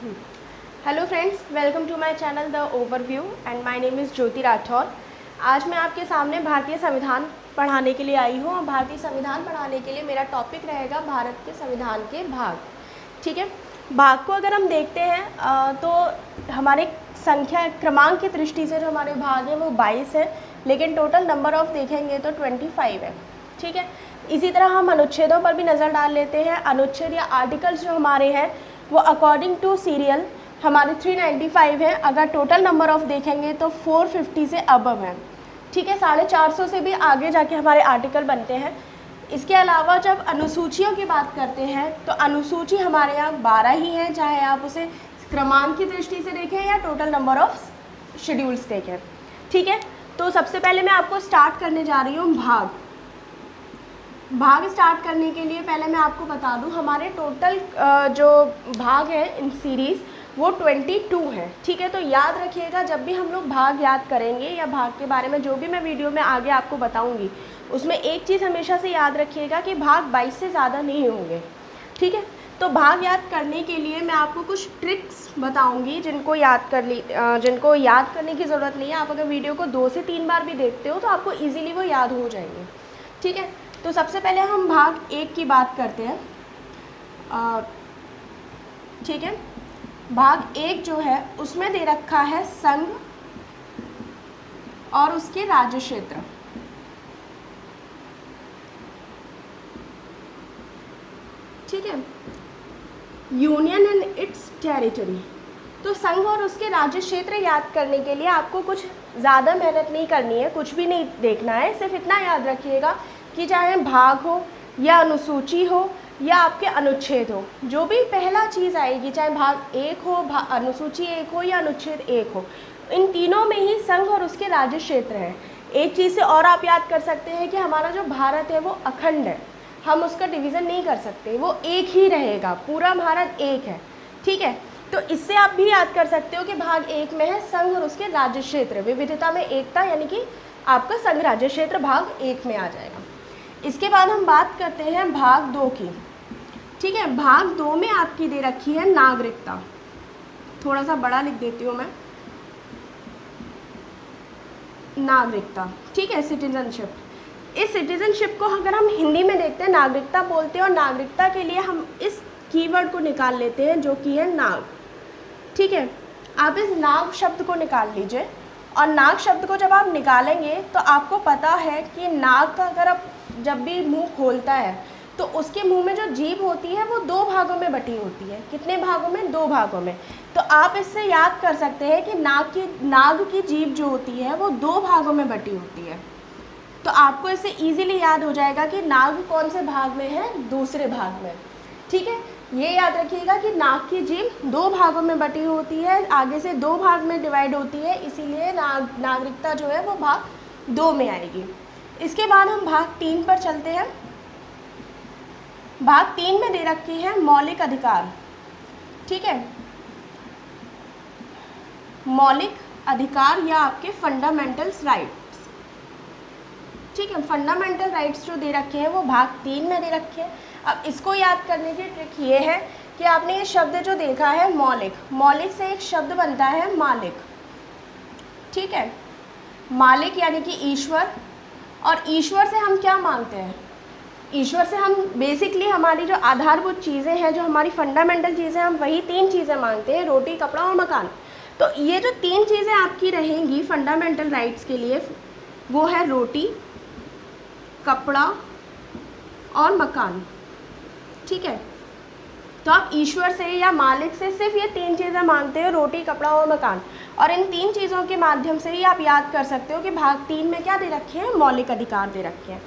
Hello friends, welcome to my channel the overview and my name is Jyoti Rathore. आज मैं आपके सामने भारतीय संविधान पढ़ाने के लिए आई हूँ और भारतीय संविधान पढ़ाने के लिए मेरा टॉपिक रहेगा भारत के संविधान के भाग। ठीक है, भाग को अगर हम देखते हैं तो हमारे संख्या क्रमांक की दृष्टि से जो हमारे भाग हैं वो 22 है, लेकिन टोटल नंबर ऑफ देखेंगे तो 25 है। ठीक है, इसी तरह हम अनुच्छेदों पर भी नज़र डाल लेते हैं। अनुच्छेद या आर्टिकल्स जो हमारे हैं वो अकॉर्डिंग टू सीरियल हमारे 395 है। अगर टोटल नंबर ऑफ देखेंगे तो 450 से अबव है। ठीक है, 450 से भी आगे जाके हमारे आर्टिकल बनते हैं। इसके अलावा जब अनुसूचियों की बात करते हैं तो अनुसूची हमारे यहाँ 12 ही है, चाहे आप उसे क्रमांक की दृष्टि से देखें या टोटल नंबर ऑफ शेड्यूल्स देखें। ठीक है, तो सबसे पहले मैं आपको स्टार्ट करने जा रही हूँ भाग स्टार्ट करने के लिए पहले मैं आपको बता दूं हमारे टोटल जो भाग है इन सीरीज़ वो 22 है। ठीक है, तो याद रखिएगा जब भी हम लोग भाग याद करेंगे या भाग के बारे में जो भी मैं वीडियो में आगे आपको बताऊंगी उसमें एक चीज़ हमेशा से याद रखिएगा कि भाग 22 से ज़्यादा नहीं होंगे। ठीक है, तो भाग याद करने के लिए मैं आपको कुछ ट्रिक्स बताऊंगी जिनको याद करने की ज़रूरत नहीं है। आप अगर वीडियो को 2 से 3 बार भी देखते हो तो आपको ईजिली वो याद हो जाएंगे। ठीक है, तो सबसे पहले हम भाग 1 की बात करते हैं। ठीक है, भाग 1 जो है उसमें दे रखा है संघ और उसके राज्य क्षेत्र। ठीक है, यूनियन एंड इट्स टेरिटरी। तो संघ और उसके राज्य क्षेत्र याद करने के लिए आपको कुछ ज़्यादा मेहनत नहीं करनी है, कुछ भी नहीं देखना है। सिर्फ इतना याद रखिएगा कि चाहे भाग हो या अनुसूची हो या आपके अनुच्छेद हो, जो भी पहला चीज़ आएगी, चाहे भाग 1 हो, अनुसूची 1 हो या अनुच्छेद 1 हो, इन तीनों में ही संघ और उसके राज्य क्षेत्र हैं। एक चीज़ से और आप याद कर सकते हैं कि हमारा जो भारत है वो अखंड है, हम उसका डिवीज़न नहीं कर सकते, वो एक ही रहेगा, पूरा भारत एक है। ठीक है, तो इससे आप भी याद कर सकते हो कि भाग 1 में है संघ और उसके राज्य क्षेत्र, विविधता में एकता, यानी कि आपका संघ राज्य क्षेत्र भाग 1 में आ जाएगा। इसके बाद हम बात करते हैं भाग 2 की। ठीक है, भाग 2 में आपकी दे रखी है नागरिकता। थोड़ा सा बड़ा लिख देती हूँ मैं, नागरिकता। ठीक है, सिटीजनशिप। इस सिटीजनशिप को अगर हम हिंदी में देखते हैं नागरिकता बोलते हैं, और नागरिकता के लिए हम इस कीवर्ड को निकाल लेते हैं जो कि है नाग। ठीक है, आप इस नाग शब्द को निकाल लीजिए, और नाग शब्द को जब आप निकालेंगे तो आपको पता है कि नाग का अगर आप जब भी मुंह खोलता है तो उसके मुंह में जो जीभ होती है वो 2 भागों में बटी होती है। कितने भागों में? 2 भागों में। तो आप इससे याद कर सकते हैं कि नाग की जीभ जो होती है वो 2 भागों में बटी होती है। तो आपको इससे इजीली याद हो जाएगा कि नाग कौन से भाग में है, दूसरे भाग में। ठीक है, ये याद रखिएगा कि नाग की जीभ 2 भागों में बटी होती है, आगे से 2 भाग में डिवाइड होती है, इसीलिए नागरिकता जो है वो भाग 2 में आएगी। इसके बाद हम भाग 3 पर चलते हैं। भाग 3 में दे रखी है मौलिक अधिकार। ठीक है, मौलिक अधिकार या आपके फंडामेंटल्स राइट्स। ठीक है, फंडामेंटल राइट्स जो दे रखे हैं वो भाग 3 में दे रखे हैं। अब इसको याद करने की ट्रिक ये है कि आपने ये शब्द जो देखा है मौलिक, मौलिक से एक शब्द बनता है मालिक। ठीक है, मालिक यानी कि ईश्वर, और ईश्वर से हम क्या मांगते हैं? ईश्वर से हम बेसिकली हमारी जो आधारभूत चीज़ें हैं, जो हमारी फंडामेंटल चीज़ें, हम वही 3 चीज़ें मांगते हैं, रोटी, कपड़ा और मकान। तो ये जो 3 चीज़ें आपकी रहेंगी फंडामेंटल राइट्स के लिए, वो है रोटी, कपड़ा और मकान। ठीक है, तो आप ईश्वर से या मालिक से सिर्फ ये 3 चीज़ें मांगते हो, रोटी, कपड़ा और मकान, और इन 3 चीज़ों के माध्यम से ही आप याद कर सकते हो कि भाग 3 में क्या दे रखे हैं, मौलिक अधिकार दे रखे हैं।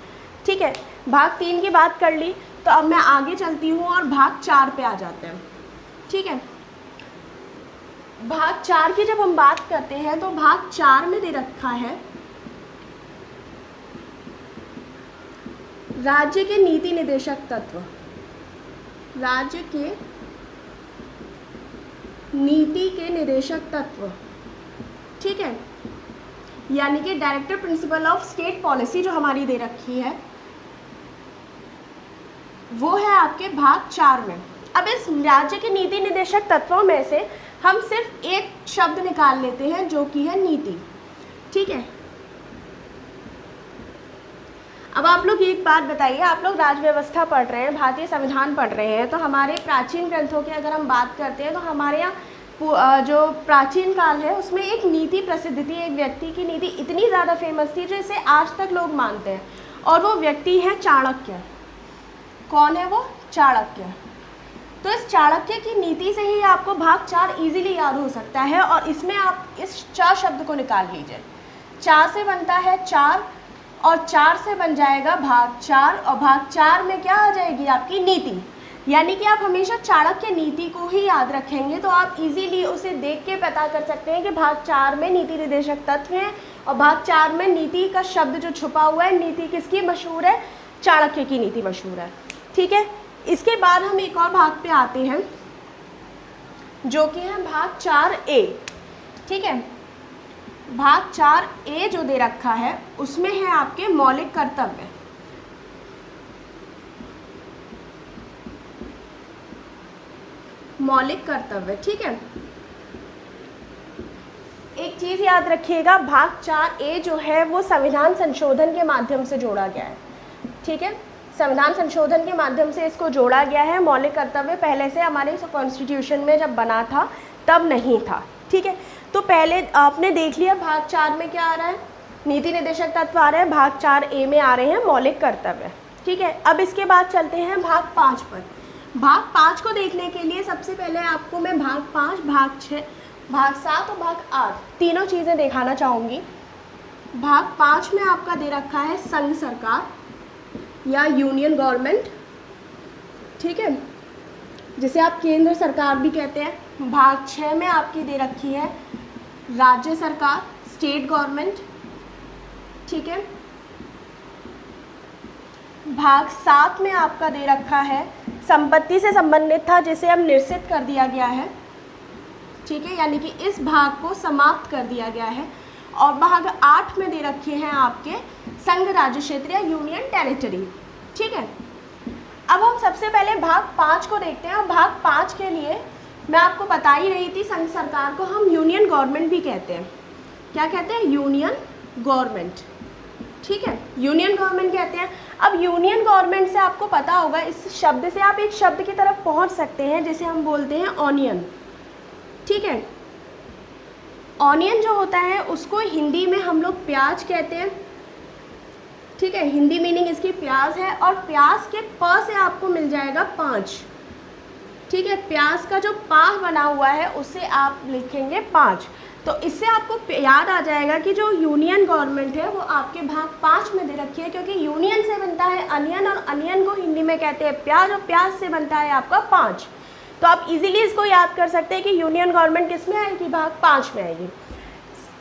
ठीक है, भाग 3 की बात कर ली, तो अब मैं आगे चलती हूँ और भाग 4 पे आ जाते हैं। ठीक है, भाग 4 की जब हम बात करते हैं तो भाग 4 में दे रखा है राज्य के नीति निदेशक तत्व। राज्य के नीति के निदेशक तत्व। ठीक है, यानी कि director principle of state policy जो हमारी दे रखी है वो है आपके भाग 4 में। अब इस राज्य के नीति निर्देशक तत्वों में से हम सिर्फ एक शब्द निकाल लेते हैं जो कि है नीति। ठीक है, अब आप लोग एक बात बताइए, आप लोग राज व्यवस्था पढ़ रहे हैं, भारतीय संविधान पढ़ रहे हैं, तो हमारे प्राचीन ग्रंथों की अगर हम बात करते हैं तो हमारे यहाँ जो प्राचीन काल है उसमें एक नीति प्रसिद्ध थी, एक व्यक्ति की नीति इतनी ज़्यादा फेमस थी जिसे आज तक लोग मानते हैं, और वो व्यक्ति है चाणक्य। कौन है वो? चाणक्य। तो इस चाणक्य की नीति से ही आपको भाग 4 इजीली याद हो सकता है, और इसमें आप इस चा शब्द को निकाल लीजिए। चा से बनता है 4 और 4 से बन जाएगा भाग 4, और भाग 4 में क्या आ जाएगी? आपकी नीति। यानी कि आप हमेशा चाणक्य नीति को ही याद रखेंगे तो आप इजीली उसे देख के पता कर सकते हैं कि भाग 4 में नीति निर्देशक तत्व हैं, और भाग 4 में नीति का शब्द जो छुपा हुआ है, नीति किसकी मशहूर है? चाणक्य की नीति मशहूर है। ठीक है, इसके बाद हम एक और भाग पे आते हैं जो कि है भाग 4A। ठीक है, भाग 4A जो दे रखा है उसमें है आपके मौलिक कर्तव्य। मौलिक कर्तव्य। ठीक है, एक चीज याद रखिएगा, भाग 4A जो है वो संविधान संशोधन के माध्यम से जोड़ा गया है। ठीक है, संविधान संशोधन के माध्यम से इसको जोड़ा गया है। मौलिक कर्तव्य पहले से हमारे कॉन्स्टिट्यूशन में जब बना था तब नहीं था। ठीक है, तो पहले आपने देख लिया भाग 4 में क्या आ रहा है? नीति निर्देशक तत्व आ रहे हैं, भाग 4A में आ रहे हैं मौलिक कर्तव्य। ठीक है, अब इसके बाद चलते हैं भाग 5 पर। भाग 5 को देखने के लिए सबसे पहले आपको मैं भाग 5, भाग 6, भाग 7 और भाग 8 तीनों चीज़ें दिखाना चाहूँगी। भाग 5 में आपका दे रखा है संघ सरकार या यूनियन गवर्नमेंट। ठीक है, जिसे आप केंद्र सरकार भी कहते हैं। भाग 6 में आपकी दे रखी है राज्य सरकार, स्टेट गवर्नमेंट। ठीक है, भाग 7 में आपका दे रखा है संपत्ति से संबंधित था जिसे अब निरसित कर दिया गया है। ठीक है, यानी कि इस भाग को समाप्त कर दिया गया है। और भाग 8 में दे रखे हैं आपके संघ राज्य क्षेत्र या यूनियन टेरिटरी। ठीक है, अब हम सबसे पहले भाग 5 को देखते हैं। और भाग 5 के लिए मैं आपको बता ही रही थी, संघ सरकार को हम यूनियन गवर्नमेंट भी कहते हैं। क्या कहते हैं? Union government. ठीक है, यूनियन गवर्नमेंट कहते हैं। अब यूनियन गवर्नमेंट से आपको पता होगा, इस शब्द से आप एक शब्द की तरफ पहुंच सकते हैं जिसे हम बोलते हैं ऑनियन। ठीक है, ऑनियन जो होता है उसको हिंदी में हम लोग प्याज कहते हैं। ठीक है, हिंदी मीनिंग इसकी प्याज है, और प्याज के प से आपको मिल जाएगा 5। ठीक है, प्याज का जो पा बना हुआ है उससे आप लिखेंगे 5। तो इससे आपको याद आ जाएगा कि जो यूनियन गवर्नमेंट है वो आपके भाग 5 में दे रखी है, क्योंकि यूनियन से बनता है अनियन, और अनियन को हिंदी में कहते हैं प्याज, और प्याज से बनता है आपका 5। तो आप इजीली इसको याद कर सकते हैं कि यूनियन गवर्नमेंट किस में आएगी? भाग 5 में आएगी।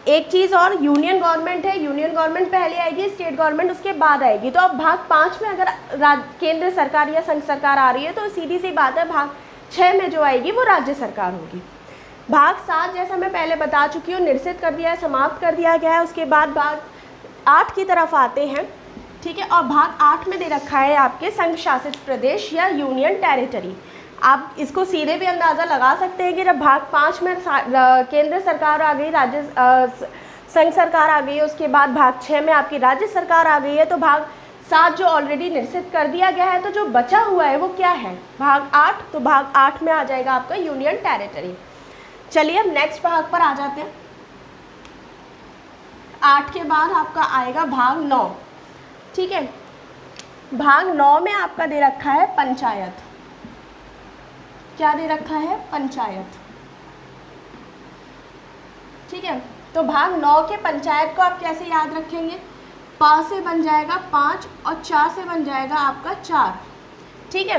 एक चीज़ और, यूनियन गवर्नमेंट है, यूनियन गवर्नमेंट पहले आएगी, स्टेट गवर्नमेंट उसके बाद आएगी। तो अब भाग 5 में अगर केंद्र सरकार या संघ सरकार आ रही है तो सीधी सी बात है, भाग 6 में जो आएगी वो राज्य सरकार होगी। भाग 7 जैसा मैं पहले बता चुकी हूँ, निरसित कर दिया है, समाप्त कर दिया गया है। उसके बाद भाग 8 की तरफ आते हैं। ठीक है, और भाग 8 में दे रखा है आपके संघ शासित प्रदेश या यूनियन टेरिटरी। आप इसको सीधे भी अंदाज़ा लगा सकते हैं कि जब भाग 5 में केंद्र सरकार आ गई, राज्य संघ सरकार आ गई है, उसके बाद भाग 6 में आपकी राज्य सरकार आ गई है, तो भाग 7 जो ऑलरेडी निरसित कर दिया गया है, तो जो बचा हुआ है वो क्या है? भाग 8। तो भाग 8 में आ जाएगा आपका यूनियन टेरिटरी। चलिए अब नेक्स्ट भाग पर आ जाते हैं। 8 के बाद आपका आएगा भाग 9। ठीक है, भाग 9 में आपका दे रखा है पंचायत। क्या दे रखा है? पंचायत। ठीक है, तो भाग 9 के पंचायत को आप कैसे याद रखेंगे? प से बन जाएगा 5 और चा से बन जाएगा आपका 4। ठीक है,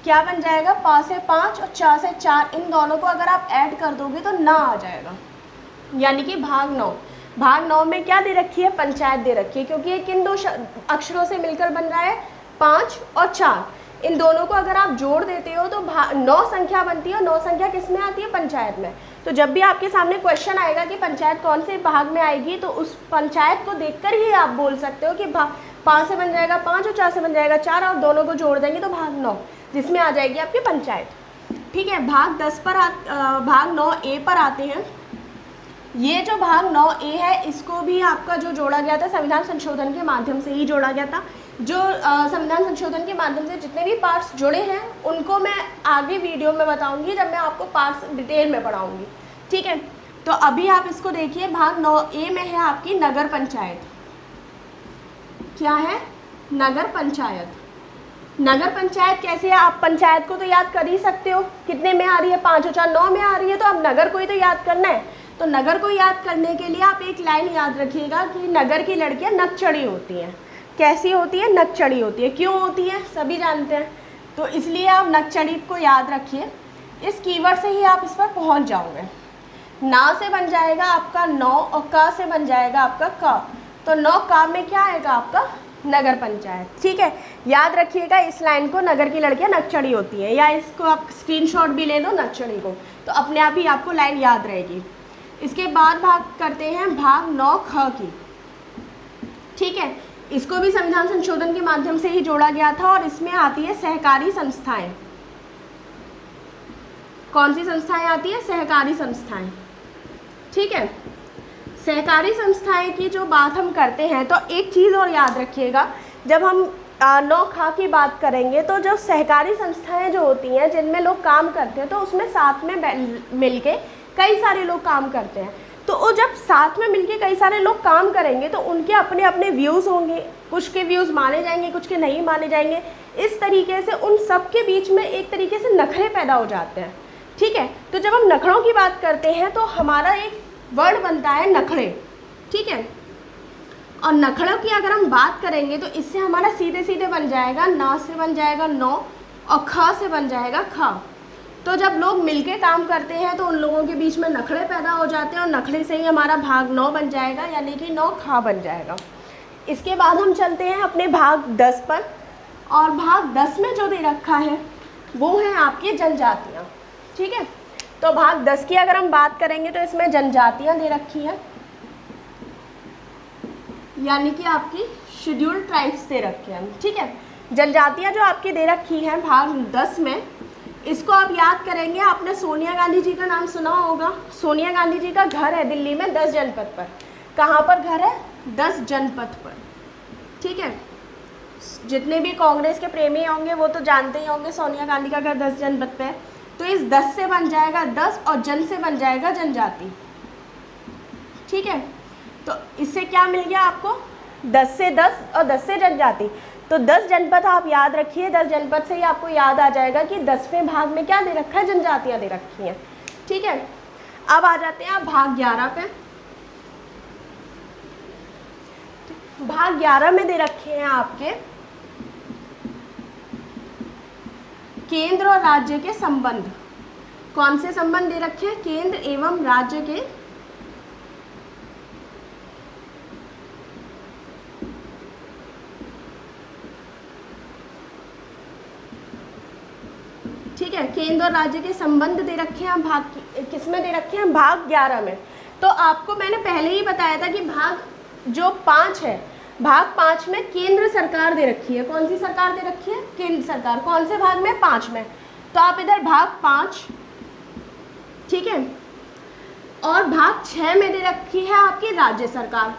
क्या बन जाएगा? प से 5 और चा से 4, इन दोनों को अगर आप ऐड कर दोगे तो ना आ जाएगा, यानी कि भाग 9। भाग 9 में क्या दे रखी है? पंचायत दे रखी है, क्योंकि ये किन दो अक्षरों से मिलकर बन रहा है? 5 और 4। इन दोनों को अगर आप जोड़ देते हो तो 9 संख्या बनती है, और 9 संख्या किस में आती है? पंचायत में। तो जब भी आपके सामने क्वेश्चन आएगा कि पंचायत कौन से भाग में आएगी, तो उस पंचायत को देखकर ही आप बोल सकते हो कि 5 से बन जाएगा 5 और 4 से बन जाएगा 4, और दोनों को जोड़ देंगे तो भाग 9, जिसमें आ जाएगी आपकी पंचायत। ठीक है, भाग 10 पर भाग 9A पर आते हैं। ये जो भाग 9A है, इसको भी आपका जो जोड़ा गया था संविधान संशोधन के माध्यम से ही जोड़ा गया था। जो संविधान संशोधन के माध्यम से जितने भी पार्ट्स जुड़े हैं उनको मैं आगे वीडियो में बताऊंगी, जब मैं आपको पार्ट्स डिटेल में पढ़ाऊंगी। ठीक है, तो अभी आप इसको देखिए, भाग 9A में है आपकी नगर पंचायत। क्या है? नगर पंचायत। नगर पंचायत कैसे है? आप पंचायत को तो याद कर ही सकते हो, कितने में आ रही है? 5 और 4 9 में आ रही है, तो अब नगर को ही तो याद करना है। तो नगर को याद करने के लिए आप एक लाइन याद रखिएगा कि नगर की लड़कियां नकचढ़ी होती हैं। कैसी होती है? नकचढ़ी होती है। क्यों होती है? सभी जानते हैं, तो इसलिए आप नकचढ़ी को याद रखिए। इस कीवर्ड से ही आप इस पर पहुंच जाओगे। ना से बन जाएगा आपका 9 और का से बन जाएगा आपका क, तो 9 का में क्या आएगा आपका? नगर पंचायत। ठीक है, याद रखिएगा इस लाइन को, नगर की लड़कियां नकचढ़ी होती हैं, या इसको आप स्क्रीनशॉट भी ले लो नकचढ़ी को, तो अपने आप ही आपको लाइन याद रहेगी। इसके बाद भाग करते हैं भाग 9ख की। ठीक है, इसको भी संविधान संशोधन के माध्यम से ही जोड़ा गया था, और इसमें आती है सहकारी संस्थाएं। कौन सी संस्थाएं आती है? सहकारी संस्थाएं। ठीक है, सहकारी संस्थाएं की जो बात हम करते हैं, तो एक चीज़ और याद रखिएगा, जब हम 9ख की बात करेंगे तो जो सहकारी संस्थाएं जो होती हैं जिनमें लोग काम करते हैं, तो उसमें साथ में मिलके कई सारे लोग काम करते हैं। तो वो जब साथ में मिलके कई सारे लोग काम करेंगे तो उनके अपने अपने व्यूज़ होंगे, कुछ के व्यूज़ माने जाएंगे, कुछ के नहीं माने जाएंगे। इस तरीके से उन सब के बीच में एक तरीके से नखरे पैदा हो जाते हैं। ठीक है, तो जब हम नखरों की बात करते हैं तो हमारा एक वर्ड बनता है नखरे। ठीक है, और नखरों की अगर हम बात करेंगे तो इससे हमारा सीधे सीधे बन जाएगा, ना से बन जाएगा 9 और ख से बन जाएगा ख। तो जब लोग मिलके काम करते हैं तो उन लोगों के बीच में नखरे पैदा हो जाते हैं, और नखरे से ही हमारा भाग 9 बन जाएगा, यानी कि 9ख बन जाएगा। इसके बाद हम चलते हैं अपने भाग 10 पर, और भाग 10 में जो दे रखा है वो है आपकी जनजातियाँ। ठीक है, तो भाग 10 की अगर हम बात करेंगे तो इसमें जनजातियाँ दे रखी हैं, यानी कि आपकी शेड्यूल्ड ट्राइब्स दे रखे हैं। ठीक है, जनजातियाँ जो आपकी दे रखी हैं भाग 10 में, इसको आप याद करेंगे। आपने सोनिया गांधी जी का नाम सुना होगा। सोनिया गांधी जी का घर है दिल्ली में 10 जनपथ पर। कहाँ पर घर है? 10 जनपथ पर। ठीक है, जितने भी कांग्रेस के प्रेमी होंगे वो तो जानते ही होंगे सोनिया गांधी का घर 10 जनपथ पे है। तो इस 10 से बन जाएगा 10 और जन से बन जाएगा जनजाति। ठीक है, तो इससे क्या मिल गया आपको? 10 से 10 और 10 से जनजाति। तो 10 जनपद आप याद रखिए। 10 जनपद से ही आपको याद आ जाएगा कि 10वें भाग में क्या दे रखा है? जनजातियाँ दे रखी हैं। ठीक है, अब आ जाते हैं आप भाग 11 पे। भाग 11 में दे रखे हैं आपके केंद्र और राज्य के संबंध। कौन से संबंध दे रखे हैं? केंद्र एवं राज्य के ठीक है, केंद्र और राज्य के संबंध दे रखे हैं। भाग किस में दे रखे हैं? भाग 11 में। तो आपको मैंने पहले ही बताया था कि भाग जो 5 है, भाग 5 में केंद्र सरकार दे रखी है। कौन सी सरकार दे रखी है? केंद्र सरकार। कौन से भाग में? 5 में। तो आप इधर भाग 5, ठीक है, और भाग 6 में दे रखी है आपकी राज्य सरकार।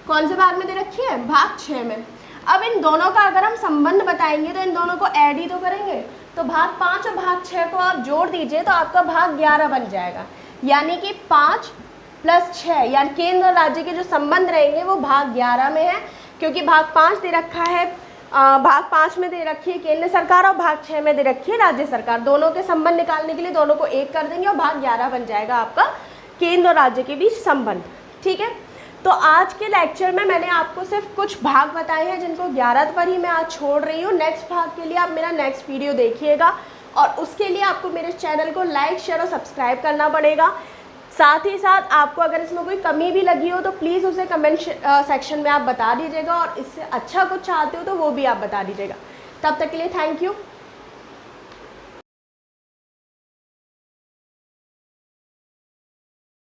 कौन से भाग में दे रखी है? भाग 6 में। अब इन दोनों का अगर हम संबंध बताएंगे तो इन दोनों को ऐड ही तो करेंगे। तो भाग 5 और भाग 6 को आप जोड़ दीजिए तो आपका भाग 11 बन जाएगा। यानी कि 5 + 6 यानी केंद्र और राज्य के जो संबंध रहेंगे वो भाग 11 में है, क्योंकि भाग 5 दे रखा है, भाग 5 में दे रखी है केंद्र सरकार और भाग 6 में दे रखी है राज्य सरकार। दोनों के संबंध निकालने के लिए दोनों को एक कर देंगे और भाग 11 बन जाएगा आपका केंद्र और राज्य के बीच संबंध। ठीक है, तो आज के लेक्चर में मैंने आपको सिर्फ कुछ भाग बताए हैं जिनको 11 पर ही मैं आज छोड़ रही हूँ। नेक्स्ट भाग के लिए आप मेरा नेक्स्ट वीडियो देखिएगा, और उसके लिए आपको मेरे चैनल को लाइक, शेयर और सब्सक्राइब करना पड़ेगा। साथ ही साथ आपको अगर इसमें कोई कमी भी लगी हो तो प्लीज़ उसे कमेंट सेक्शन में आप बता दीजिएगा, और इससे अच्छा कुछ चाहते हो तो वो भी आप बता दीजिएगा। तब तक के लिए थैंक यू।